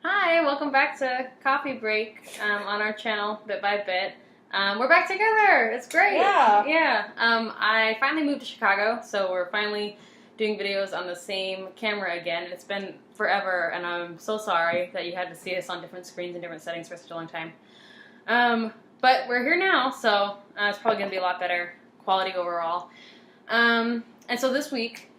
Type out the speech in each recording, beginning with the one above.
Hi, welcome back to Coffee Break on our channel, Bit by Bit. We're back together. It's great. Yeah. I finally moved to Chicago, so we're finally doing videos on the same camera again. It's been forever, and I'm so sorry that you had to see us on different screens and different settings for such a long time. But we're here now, so it's probably going to be a lot better quality overall. And so this week,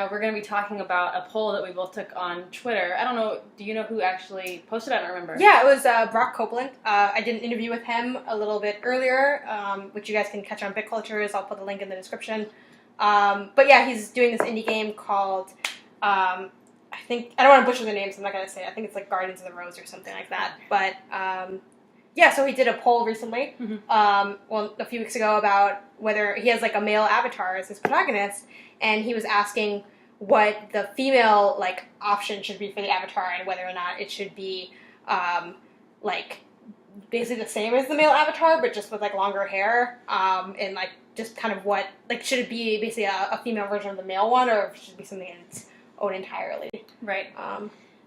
we're going to be talking about a poll that we both took on Twitter. I don't know, do you know who actually posted it? I don't remember. Yeah, it was Brock Copeland. I did an interview with him a little bit earlier, which you guys can catch on Bit Cultures. I'll put the link in the description. But yeah, he's doing this indie game called, I don't want to butcher the name, so I'm not going to say it. I think it's like Guardians of the Rose or something like that. But yeah, so he did a poll recently, a few weeks ago, about whether he has like a male avatar as his protagonist, and he was asking what the female like option should be for the avatar, and whether or not it should be like basically the same as the male avatar, but just with like longer hair, and like just kind of what like should it be basically a female version of the male one, or should it be something in its own entirely? Right.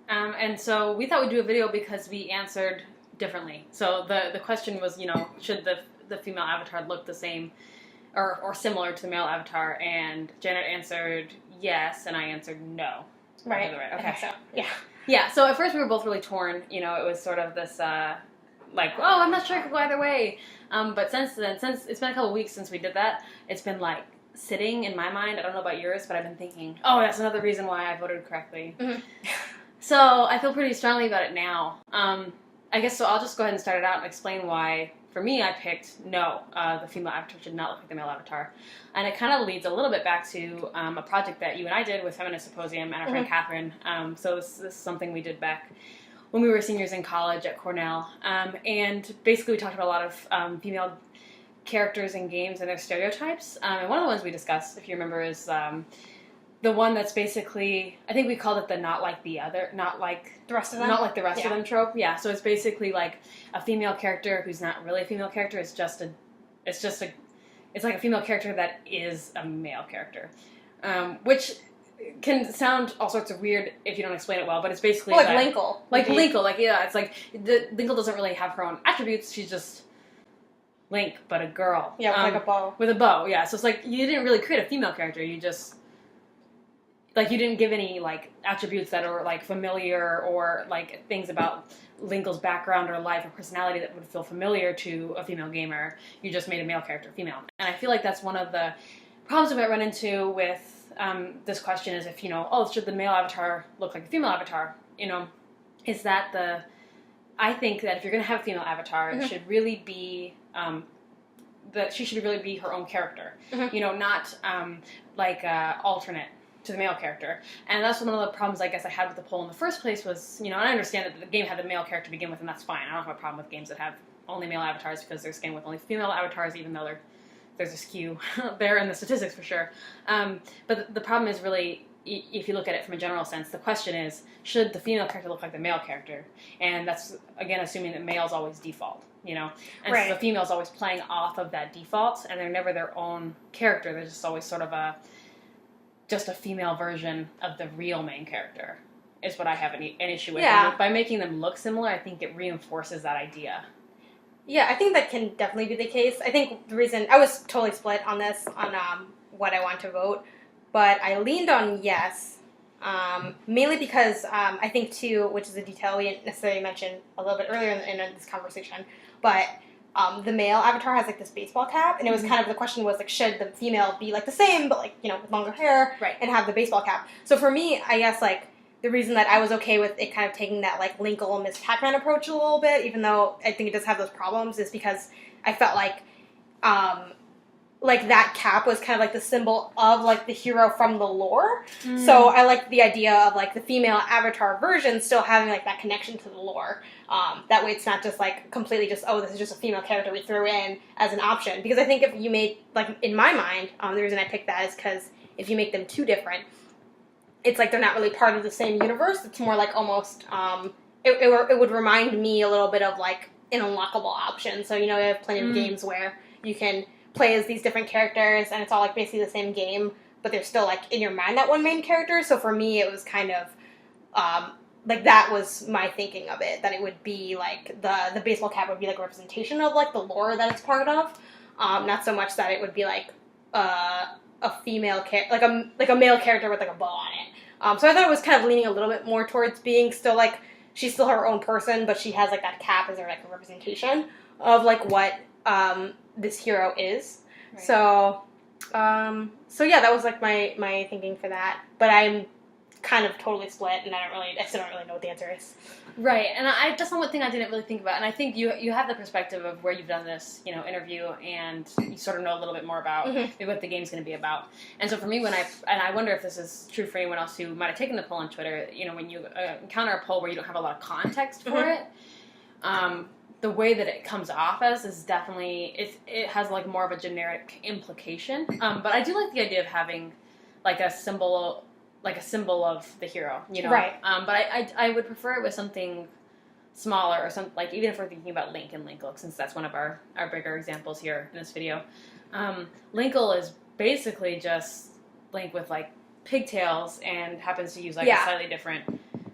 And so we thought we'd do a video because we answered differently. So the question was, should the female avatar look the same or similar to the male avatar? And Janet answered yes, and I answered no. Right. Okay. I think so. Yeah. Yeah. So at first we were both really torn. It was sort of this I'm not sure I could go either way. But since then, since it's been a couple weeks since we did that, it's been like sitting in my mind. I don't know about yours, but I've been thinking, oh, that's another reason why I voted correctly. Mm-hmm. So I feel pretty strongly about it now. I guess so. I'll just go ahead and start it out and explain why, for me, I picked no. The female avatar should not look like the male avatar. And it kind of leads a little bit back to a project that you and I did with Feminist Symposium and our friend Catherine. So this is something we did back when we were seniors in college at Cornell. And basically we talked about a lot of female characters in games and their stereotypes. And one of the ones we discussed, if you remember, is the one that's basically, I think we called it the not like the rest of them trope. Yeah, so it's basically like a female character who's not really a female character. It's like a female character that is a male character, which can sound all sorts of weird if you don't explain it well. But it's basically like Linkle. It's like Linkle doesn't really have her own attributes. She's just Link, but a girl. Yeah, with like a bow. With a bow. Yeah, so it's like you didn't really create a female character. You just you didn't give any, attributes that are, familiar or, things about Linkle's background or life or personality that would feel familiar to a female gamer. You just made a male character female. And I feel like that's one of the problems we might run into with this question is if, should the male avatar look like a female avatar? Is that I think that if you're going to have a female avatar, it should really be, that she should really be her own character. Not, alternate to the male character. And that's one of the problems I guess I had with the poll in the first place was, and I understand that the game had the male character to begin with, and that's fine. I don't have a problem with games that have only male avatars because they're scanning with only female avatars, even though there's a skew there in the statistics for sure. But the problem is really, if you look at it from a general sense, the question is, should the female character look like the male character? And that's, again, assuming that male's always default, And right. So the female's always playing off of that default, and they're never their own character. They're just always sort of just a female version of the real main character is what I have an issue with. Yeah. And by making them look similar, I think it reinforces that idea. Yeah, I think that can definitely be the case. I think the reason I was totally split on this, on what I want to vote, but I leaned on yes, mainly because I think too, which is a detail we didn't necessarily mention a little bit earlier in this conversation, but the male avatar has this baseball cap, and it was kind of, the question was should the female be the same, but with longer hair, right, and have the baseball cap. So for me, I guess the reason that I was okay with it kind of taking that Linkle Miss Pac-Man approach a little bit, even though I think it does have those problems, is because I felt that cap was kind of the symbol of the hero from the lore. So I liked the idea of the female avatar version still having that connection to the lore. That way it's not just completely just, oh, this is just a female character we threw in as an option. Because I think if you made, in my mind, the reason I picked that is because if you make them too different, it's they're not really part of the same universe. It's more almost, it would remind me a little bit of an unlockable option. So, you have plenty of games where you can play as these different characters and it's all basically the same game, but they're still in your mind that one main character. So for me, it was kind of like that was my thinking of it, that it would be like the baseball cap would be like a representation of like the lore that it's part of, not so much that it would be like a female like a male character with like a bow on it. So I thought it was kind of leaning a little bit more towards being still like she's still her own person, but she has like that cap as her like a representation of like what this hero is. Right. So yeah, that was like my thinking for that. But I'm kind of totally split, and I still don't really know what the answer is. Right, and that's one thing I didn't really think about, and I think you have the perspective of where you've done this, interview, and you sort of know a little bit more about what the game's going to be about. And so for me, I wonder if this is true for anyone else who might have taken the poll on Twitter, when you encounter a poll where you don't have a lot of context for it, the way that it comes off as is definitely, it has like more of a generic implication. But I do like the idea of having like a symbol of the hero, Right. But I would prefer it with something smaller, or something like, even if we're thinking about Link and Linkle, since that's one of our bigger examples here in this video. Linkle is basically just Link with like pigtails and happens to use like a slightly different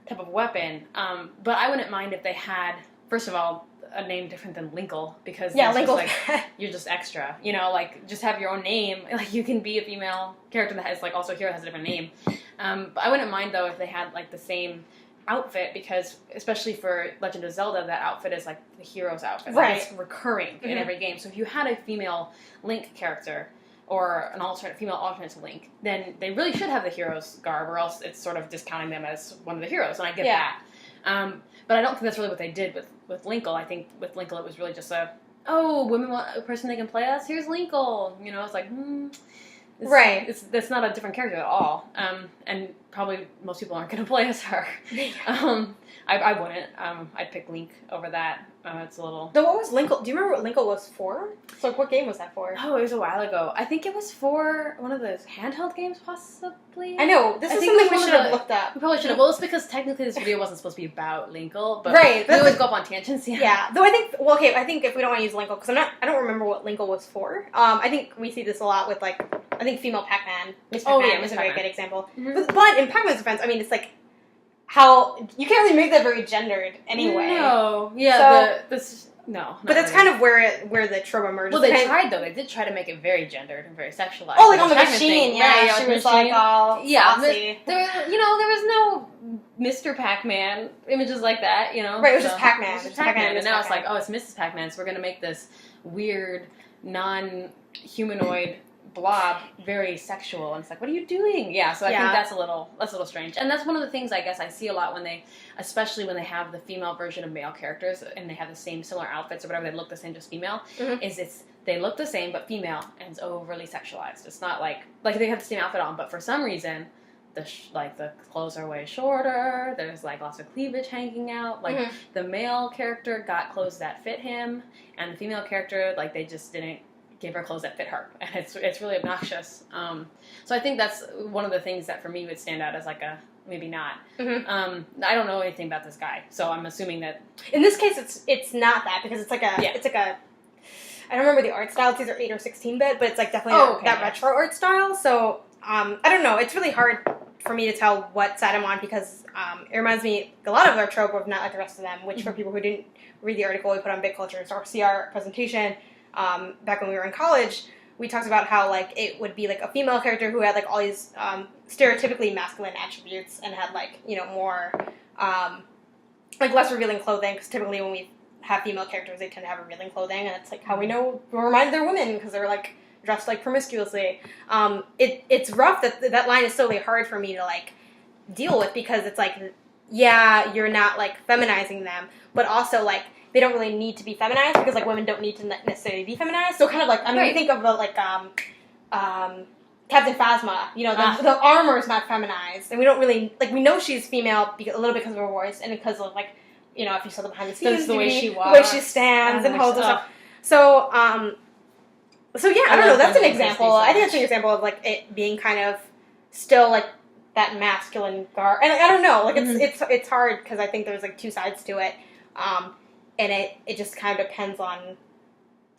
type of weapon. But I wouldn't mind if they had, first of all, a name different than Linkle, because Linkle, like, you're just extra, like just have your own name. Like you can be a female character that has like also hero has a different name. But I wouldn't mind though if they had like the same outfit, because especially for Legend of Zelda, that outfit is like the hero's outfit. Right. Like, it's recurring in every game. So if you had a female Link character or an female alternate to Link, then they really should have the hero's garb, or else it's sort of discounting them as one of the heroes, and I get that. But I don't think that's really what they did with Linkle. I think with Linkle it was really just women want a person they can play as, here's Linkle. It's like, right. That's not a different character at all. And probably most people aren't going to play as her. I wouldn't. I'd pick Link over that. It's a little... So what was Linkle? Do you remember what Linkle was for? So what game was that for? Oh, it was a while ago. I think it was for one of those handheld games, possibly. I know. This is something we should have looked up. We probably should have. Well, it's because technically this video wasn't supposed to be about Linkle, but right, we always go up on tangents. Yeah. Though I think, I think if we don't want to use Linkle, because I don't remember what Linkle was for. I think we see this a lot with like, I think female Pac-Man. Miss Pac-Man is a very good example. Mm-hmm. But in Pac-Man's defense, I mean, it's like, how you can't really make that very gendered anyway. No, yeah, so, no. But that's really kind of where the trope emerges. Well, they tried though. They did try to make it very gendered and very sexualized. Oh, like on the machine, yeah. She was like all saucy. There was no Mr. Pac-Man images like that, Right, it was just Pac-Man. It was Pac-Man, and now it's like, oh, it's Mrs. Pac-Man, so we're gonna make this weird, non-humanoid blob very sexual, and it's like, what are you doing? Yeah, so I think that's a little strange, and that's one of the things I guess I see a lot especially when they have the female version of male characters and they have the same similar outfits or whatever, they look the same, just female. They look the same but female, and it's overly sexualized. It's not like they have the same outfit on, but for some reason the clothes are way shorter. There's like lots of cleavage hanging out. Like the male character got clothes that fit him, and the female character, like, they just didn't give her clothes that fit her, and it's really obnoxious. So I think that's one of the things that for me would stand out as like a maybe not. I don't know anything about this guy, so I'm assuming that in this case it's not that, because it's like a I don't remember the art style. It's either 8 or 16-bit, but it's like definitely that retro art style. So I don't know. It's really hard for me to tell what side I'm on, because it reminds me a lot of our trope of not like the rest of them. Which for people who didn't read the article we put on Big Culture or see our presentation. Back when we were in college, we talked about how like it would be like a female character who had like all these stereotypically masculine attributes and had like more like less revealing clothing, because typically when we have female characters they tend to have revealing clothing, and it's like how we know we're reminded they're women because they're like dressed like promiscuously. It's rough. That line is so really hard for me to like deal with, because it's like, yeah, you're not like feminizing them, but also like they don't really need to be feminized, because like women don't need to necessarily be feminized. So kind of like, I mean, you think of like Captain Phasma, the armor is not feminized, and we don't really like, we know she's female a little bit because of her voice, and because of like, if you saw the behind the scenes, the way she walks, the way she stands and holds herself. So yeah, I don't know. That's an example. I think that's an example of like it being kind of still like that masculine garb, and I don't know, like it's hard, because I think there's like two sides to it. And it just kind of depends on,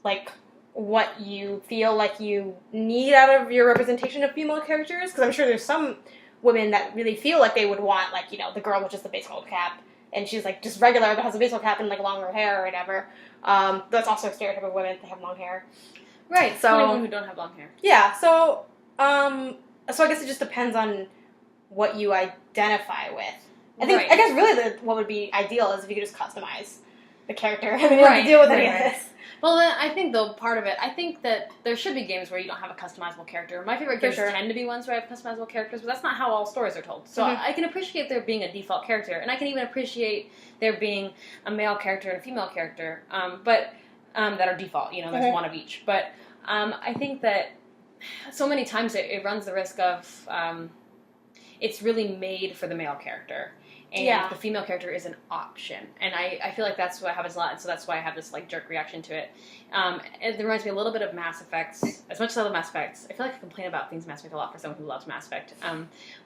like, what you feel like you need out of your representation of female characters. Because I'm sure there's some women that really feel like they would want, like, you know, the girl with just the baseball cap, and she's, like, just regular, but has a baseball cap and, like, longer hair or whatever. That's also a stereotype of women, they have long hair. Right, so women who don't have long hair. Yeah, so I guess it just depends on what you identify with. I guess really what would be ideal is if you could just customize the character and then you don't have to deal with any of this. Well, then I think, though, part of it, I think that there should be games where you don't have a customizable character. My favorite games tend to be ones where I have customizable characters, but that's not how all stories are told. So I can appreciate there being a default character, and I can even appreciate there being a male character and a female character, but that are default. You know, there's one of each. But I think that so many times it runs the risk of it's really made for the male character. And the female character is an option. And I feel like that's what happens a lot, and so that's why I have this, like, jerk reaction to it. It reminds me a little bit of Mass Effect. As much as I love Mass Effect, I feel like I complain about things Mass Effect a lot for someone who loves Mass Effect.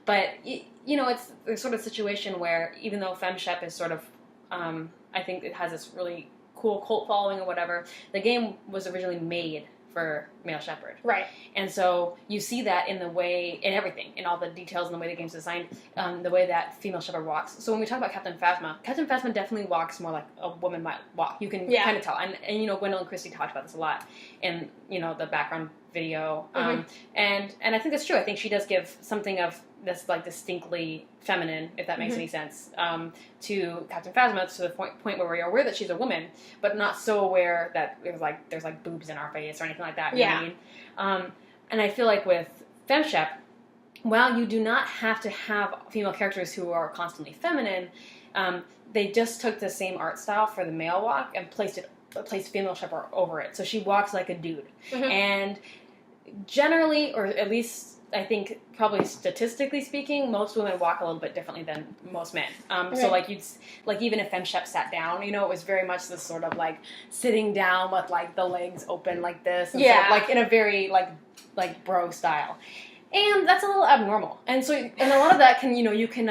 But, you know, it's the sort of situation where, even though FemShep is sort of, I think it has this really cool cult following or whatever, the game was originally made for male shepherd. Right. And so you see that in the way, in everything, in all the details and the way the game's designed, the way that female shepherd walks. So when we talk about Captain Phasma definitely walks more like a woman might walk. You can kind of tell. And, you know, Gwendolyn Christie talked about this a lot in, you know, the background video. And I think that's true. I think she does give something of this, like, distinctly feminine, if that makes any sense, to Captain Phasma, to the point where we're aware that she's a woman, but not so aware that there's boobs in our face or anything like that. You know what I mean? And I feel like with FemShep, while you do not have to have female characters who are constantly feminine, they just took the same art style for the male walk and placed female shepherd over it. So she walks like a dude. And generally, or at least I think probably statistically speaking, most women walk a little bit differently than most men. So even if FemShep sat down, you know, it was very much this sort of like sitting down with like the legs open like this, and sort of, like in a very like bro style. And that's a little abnormal. And so, and a lot of that can, you know, you can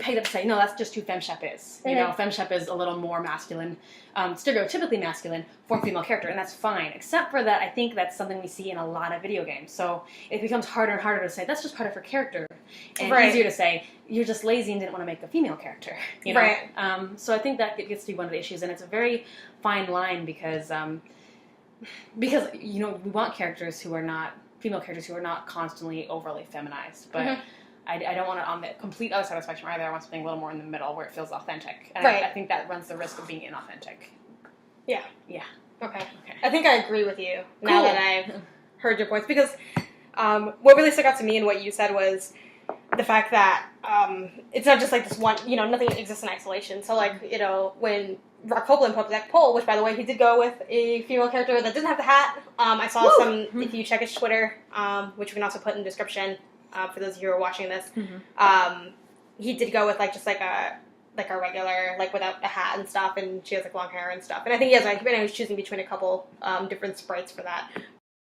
pay that to say, no, that's just who FemShep is. You know, FemShep is a little more masculine, stereotypically masculine for a female character, and that's fine. Except for that, I think that's something we see in a lot of video games. So it becomes harder and harder to say, that's just part of her character. And easier to say, you're just lazy and didn't want to make a female character. You know? So I think that gets to be one of the issues, and it's a very fine line because you know, we want female characters who are not constantly overly feminized, but I don't want it on the complete other side of the spectrum either. I want something a little more in the middle where it feels authentic. And I think that runs the risk of being inauthentic. Yeah. Okay. I think I agree with you now that I've heard your points, because what really stuck out to me and what you said was the fact that it's not just like this one, you know, nothing exists in isolation. So, like, you know, when Rock Copeland put up that poll, which, by the way, he did go with a female character that doesn't have the hat. I saw some, if you check his Twitter, which we can also put in the description for those of you who are watching this, he did go with, like, just like a regular, like, without a hat and stuff, and she has, like, long hair and stuff. And I think he has, like, he was choosing between a couple different sprites for that.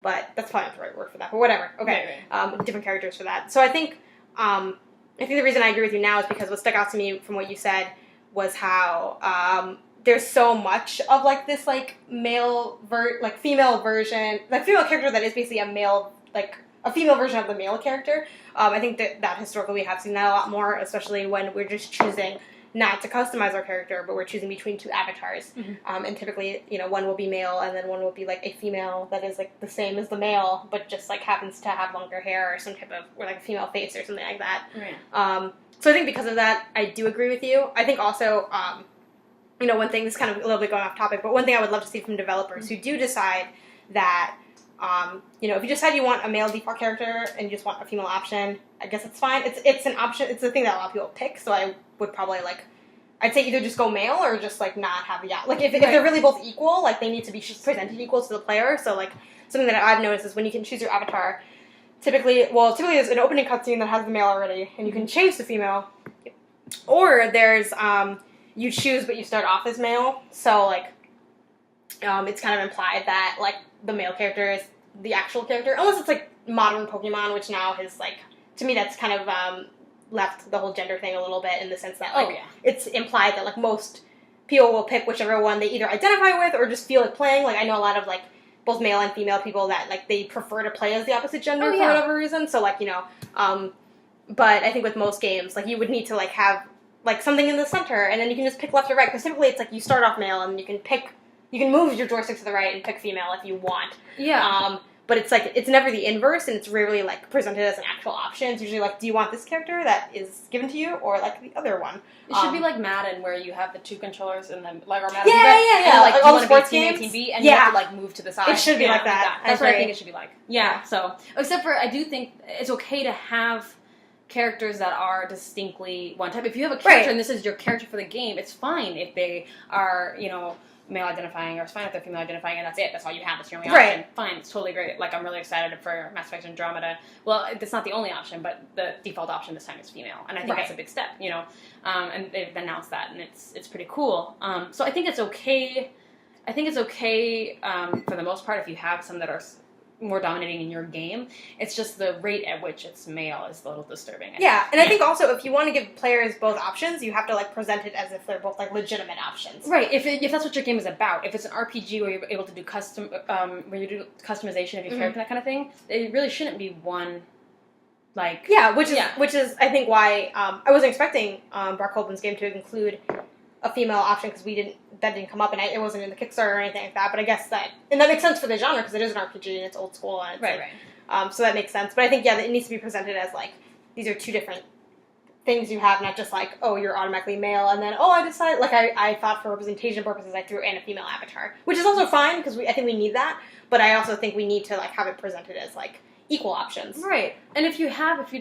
But that's probably not the right word for that, but whatever. Okay. Different characters for that. So I think the reason I agree with you now is because what stuck out to me from what you said was how there's so much of, like, this, like, female version, like, female character that is basically a male, like, a female version of the male character. I think that historically we have seen that a lot more, especially when we're just choosing not to customize our character, but we're choosing between two avatars. And typically, you know, one will be male, and then one will be, like, a female that is, like, the same as the male, but just, like, happens to have longer hair or some type of, or, like, a female face or something like that. So I think because of that, I do agree with you. I think also, you know, one thing, this is kind of a little bit going off topic, but one thing I would love to see from developers who do decide that, you know, if you decide you want a male default character and you just want a female option, I guess it's fine. It's an option. It's the thing that a lot of people pick, so I would probably, like, I'd say either just go male or just, like, not have the, like, if they're really both equal, like, they need to be presented equal to the player. So, like, something that I've noticed is when you can choose your avatar, typically there's an opening cutscene that has the male already, and you can change to female, or there's, you choose, but you start off as male, so, like, it's kind of implied that, like, the male character is the actual character, unless it's, like, modern Pokemon, which now has, like, to me that's kind of, left the whole gender thing a little bit in the sense that, like, it's implied that, like, most people will pick whichever one they either identify with or just feel like playing. Like, I know a lot of, like, both male and female people that, like, they prefer to play as the opposite gender for whatever reason, so, like, you know, But I think with most games, like, you would need to, like, have, like, something in the center, and then you can just pick left or right, because typically it's, like, you start off male, and you can move your joystick to the right and pick female if you want. Yeah. But it's, like, it's never the inverse, and it's rarely, like, presented as an actual option. It's usually, like, do you want this character that is given to you, or, like, the other one? It should be like Madden, where you have the 2 controllers and then, like, or Madden. Yeah. And, like, all you the want to sports be team A, games. team B, and you have to, like, move to the side. It should be like that. That's what I think it should be like. Yeah, so, except for, I do think it's okay to have characters that are distinctly one type. If you have a character and this is your character for the game, it's fine if they are, you know, male identifying, or it's fine if they're female identifying, and that's it. That's all you have. That's your only option. Fine, it's totally great. Like, I'm really excited for Mass Effect Andromeda. Well, it's not the only option, but the default option this time is female, and I think that's a big step, you know. And they've announced that, and it's pretty cool. So I think it's okay. I think it's okay for the most part if you have some that are more dominating in your game. It's just the rate at which it's male is a little disturbing. I think also if you want to give players both options, you have to, like, present it as if they're both, like, legitimate options. Right. If that's what your game is about. If it's an RPG where you're able to do where you do customization of your character, that kind of thing, it really shouldn't be one. Like, which is I think why I wasn't expecting Brock Holden's game to include a female option, because that didn't come up, and it wasn't in the Kickstarter or anything like that. But I guess that makes sense for the genre, because it is an RPG and it's old school, and it's so that makes sense. But I think it needs to be presented as, like, these are 2 different things you have, not just like, oh, you're automatically male, and then I decided, like, I thought for representation purposes I threw in a female avatar, which is also fine, because I think we need that. But I also think we need to, like, have it presented as, like, equal options. Right. And if you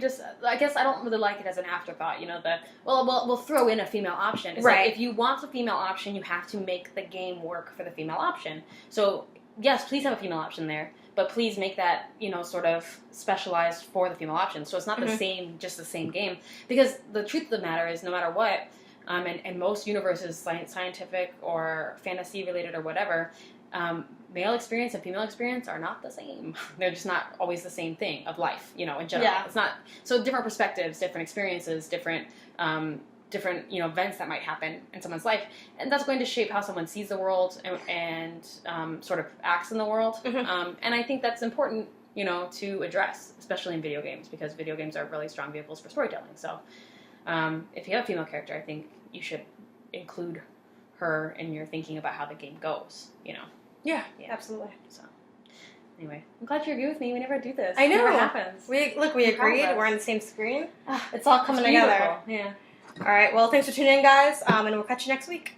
just, I guess I don't really like it as an afterthought, you know, we'll throw in a female option. It's like, if you want a female option, you have to make the game work for the female option. So, yes, please have a female option there, but please make that, you know, sort of specialized for the female option. So it's not the same game. Because the truth of the matter is, no matter what, and most universes, scientific or fantasy related or whatever, male experience and female experience are not the same. They're just not always the same thing of life, you know, in general. It's not, so different perspectives, different experiences, different, you know, events that might happen in someone's life. And that's going to shape how someone sees the world and sort of acts in the world. And I think that's important, you know, to address, especially in video games, because video games are really strong vehicles for storytelling. So if you have a female character, I think you should include her in your thinking about how the game goes, you know. Yeah, absolutely. So, anyway, I'm glad you agree with me. We never do this. I know. It never happens. We agreed. We're on the same screen. It's all coming together. Yeah. All right. Well, thanks for tuning in, guys. And we'll catch you next week.